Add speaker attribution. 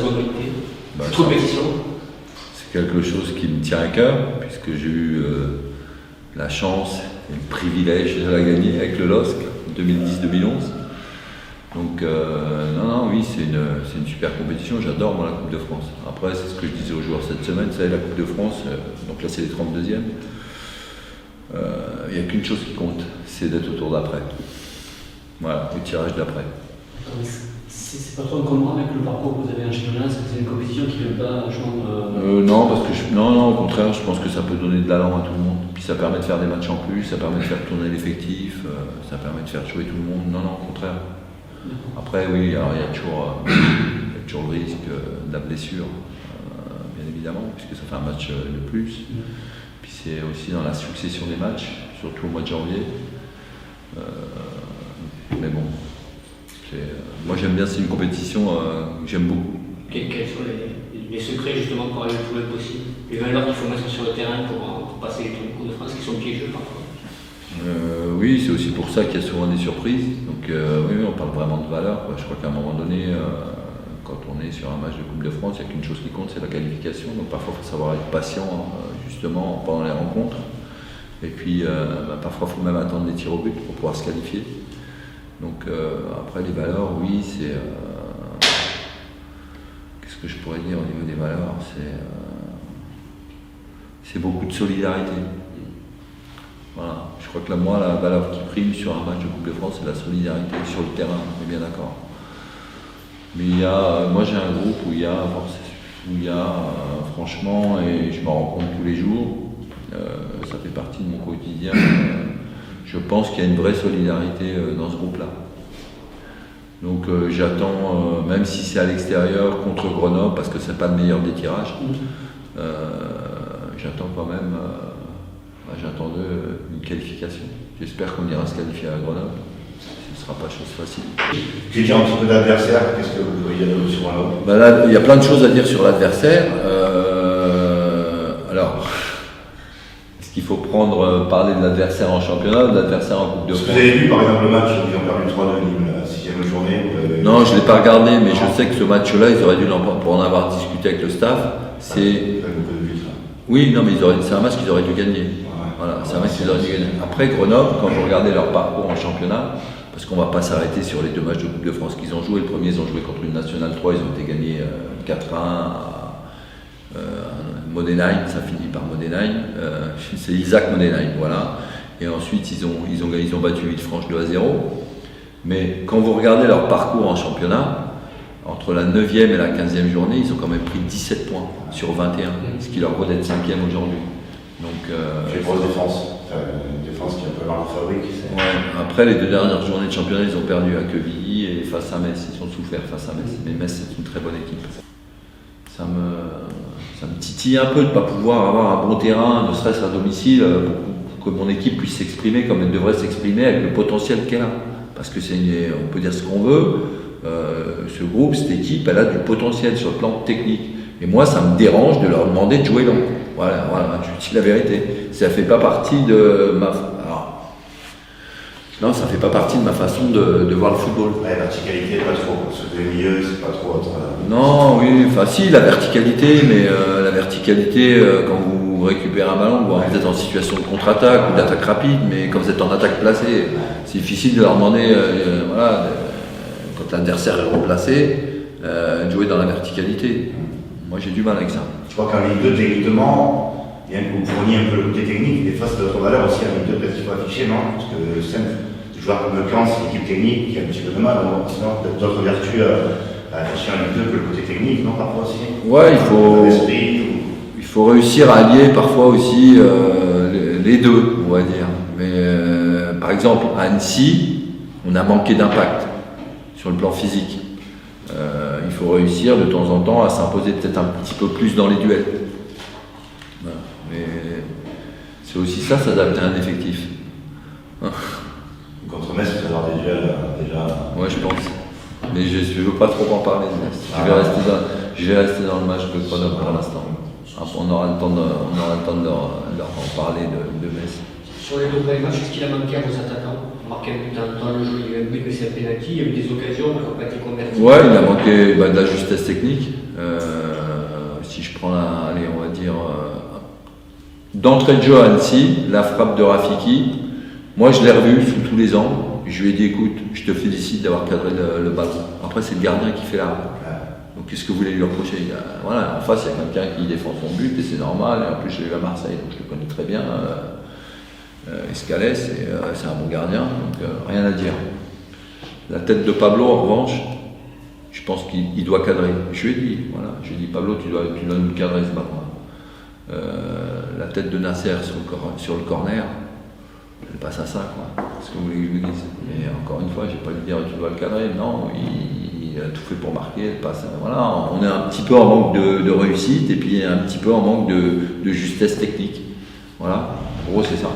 Speaker 1: seconde unité, cette compétition?
Speaker 2: C'est quelque chose qui me tient à cœur, puisque j'ai eu la chance et le privilège de la gagner avec le LOSC 2010-2011. Donc, oui, c'est une super compétition. J'adore, moi, la Coupe de France. Après, c'est ce que je disais aux joueurs cette semaine. Vous savez, la Coupe de France, donc là, c'est les 32e. Il n'y a qu'une chose qui compte, c'est d'être au tour d'après. Voilà, au tirage d'après.
Speaker 1: C'est pas trop encombrant avec le parcours que vous avez en championnat, parce que c'est une compétition qui ne veut pas joindre.
Speaker 2: Non, parce que non, au contraire, je pense que ça peut donner de l'allant à tout le monde. Puis ça permet de faire des matchs en plus, ça permet de faire tourner l'effectif, ça permet de faire jouer tout le monde. Non, au contraire. Après, oui, alors, il y a toujours le risque de la blessure, bien évidemment, puisque ça fait un match de plus. Puis c'est aussi dans la succession des matchs, surtout au mois de janvier. Mais bon, moi j'aime bien, c'est une compétition que j'aime beaucoup.
Speaker 1: Quels sont les secrets justement pour aller le plus loin possible? Les valeurs qu'il faut mettre sur le terrain pour passer les Tours de France qui sont piégeux parfois?
Speaker 2: Oui, c'est aussi pour ça qu'il y a souvent des surprises. Donc oui, on parle vraiment de valeurs. Je crois qu'à un moment donné, quand on est sur un match de Coupe de France, il n'y a qu'une chose qui compte, c'est la qualification. Donc parfois, il faut savoir être patient, justement, pendant les rencontres. Et puis, parfois, il faut même attendre des tirs au but pour pouvoir se qualifier. Donc après, les valeurs, oui, c'est... Qu'est-ce que je pourrais dire au niveau des valeurs? C'est beaucoup de solidarité. Voilà. Je crois que là, moi, la valeur qui prime sur un match de Coupe de France, c'est la solidarité sur le terrain, on est bien d'accord. Mais moi j'ai un groupe où il y a franchement, et je m'en rends compte tous les jours, ça fait partie de mon quotidien, je pense qu'il y a une vraie solidarité dans ce groupe-là. Donc j'attends, même si c'est à l'extérieur, contre Grenoble, parce que c'est pas le meilleur des tirages, j'attends quand même... J'attends une qualification. J'espère qu'on ira se qualifier à Grenoble. Ce ne sera pas chose facile.
Speaker 3: J'ai déjà un petit peu d'adversaire. Qu'est-ce que vous voyez sur Grenoble?
Speaker 2: Là, il y a plein de choses à dire sur l'adversaire. Alors, est-ce qu'il faut parler de l'adversaire en championnat ou de l'adversaire en Coupe de France?
Speaker 3: Vous avez vu par exemple le match où ils ont perdu 3-2 la 6e journée?
Speaker 2: Non, je ne l'ai pas regardé, mais je sais que ce match-là, ils auraient dû pour en avoir discuté avec le staff. Oui, non, mais c'est un match qu'ils auraient dû gagner. Voilà, c'est un match qu'ils auraient dû gagner. Après Grenoble, quand vous regardez leur parcours en championnat, parce qu'on ne va pas s'arrêter sur les 2 matchs de Coupe de France qu'ils ont joué. Le premier, ils ont joué contre une Nationale 3, ils ont été gagnés 4-1 à Modenheim, ça finit par Modenheim. C'est Isaac Modenheim, voilà. Et ensuite, ils ont battu Villefranche 2-0. Mais quand vous regardez leur parcours en championnat, entre la 9e et la 15e journée, ils ont quand même pris 17 points sur 21, ce qui leur vaut d'être 5e aujourd'hui. Donc,
Speaker 3: c'est une grosse défense. Une défense qui est un peu dans la fabrique.
Speaker 2: Ouais. Après, les 2 dernières journées de championnat, ils ont perdu à Quevilly et face à Metz. Ils ont souffert face à Metz. Mais Metz, c'est une très bonne équipe. Ça me titille un peu de ne pas pouvoir avoir un bon terrain, ne serait-ce à domicile, pour que mon équipe puisse s'exprimer comme elle devrait s'exprimer avec le potentiel qu'elle a. Parce que on peut dire ce qu'on veut. Ce groupe, cette équipe, elle a du potentiel sur le plan technique. Et moi, ça me dérange de leur demander de jouer long. Voilà, je dis la vérité. Ça fait pas partie de ma... Non, ça fait pas partie de ma façon de voir le football.
Speaker 3: La verticalité, pas trop. Parce que le milieu, c'est pas trop...
Speaker 2: Non, oui, enfin si, la verticalité, mais la verticalité, quand vous récupérez un ballon, vous êtes en situation de contre-attaque ou d'attaque rapide, mais quand vous êtes en attaque placée, c'est difficile de leur demander, quand l'adversaire est replacé, de jouer dans la verticalité. Moi, j'ai du mal avec ça.
Speaker 3: Je crois qu'en Ligue 2, techniquement, bien que vous fourniez un peu le côté technique, des fois, c'est d'autres valeurs aussi en Ligue 2, peut-être qu'il faut afficher, non? Parce que des joueurs comme Le Camp, c'est l'équipe technique qui a un petit peu de mal. Sinon, peut-être d'autres vertus à afficher en Ligue 2 que le côté technique, non? Parfois aussi.
Speaker 2: Ouais, il faut réussir à allier parfois aussi les deux, on va dire. Mais par exemple, à Annecy, on a manqué d'impact sur le plan physique. Il faut réussir de temps en temps à s'imposer peut-être un petit peu plus dans les duels. Voilà. Mais c'est aussi ça, s'adapter à un effectif.
Speaker 3: Contre Metz, vous allez avoir des duels déjà.
Speaker 2: Ouais, je pense. Mais je ne veux pas trop en parler de Metz. Je vais rester dans le match de Grenoble pour l'instant. On aura le temps de leur en parler de Metz.
Speaker 1: Sur les 2 premiers matchs, qu'est-ce qu'il a manqué à vos attaquants? Marqué un but dans le jeu, il y a eu un but, mais c'est un penalty, il y a eu des occasions qui n'ont pas été converties.
Speaker 2: Ouais, il a manqué de la justesse technique. Si je prends allez, on va dire, d'entrée de jeu à Annecy, la frappe de Rafiki, moi je l'ai revu sous tous les angles. Je lui ai dit, écoute, je te félicite d'avoir cadré le ballon. Après, c'est le gardien qui fait l'arrêt. Donc, qu'est-ce que vous voulez lui reprocher? Voilà, en face, il y a quelqu'un qui défend son but et c'est normal. Et en plus, je l'ai eu à Marseille, donc je le connais très bien. Escalès, c'est un bon gardien, donc rien à dire. La tête de Pablo, en revanche, je pense qu'il doit cadrer. Je lui ai dit, voilà, je lui ai dit, Pablo, tu dois nous cadrer ce ballon-là. La tête de Nasser sur le corner, elle passe à ça, quoi. C'est ce que vous voulez que je vous dise. Mais encore une fois, je n'ai pas lui dire tu dois le cadrer. Non, il a tout fait pour marquer. Elle passe. Voilà, on est un petit peu en manque de réussite et puis un petit peu en manque de justesse technique. Voilà, en gros, c'est ça.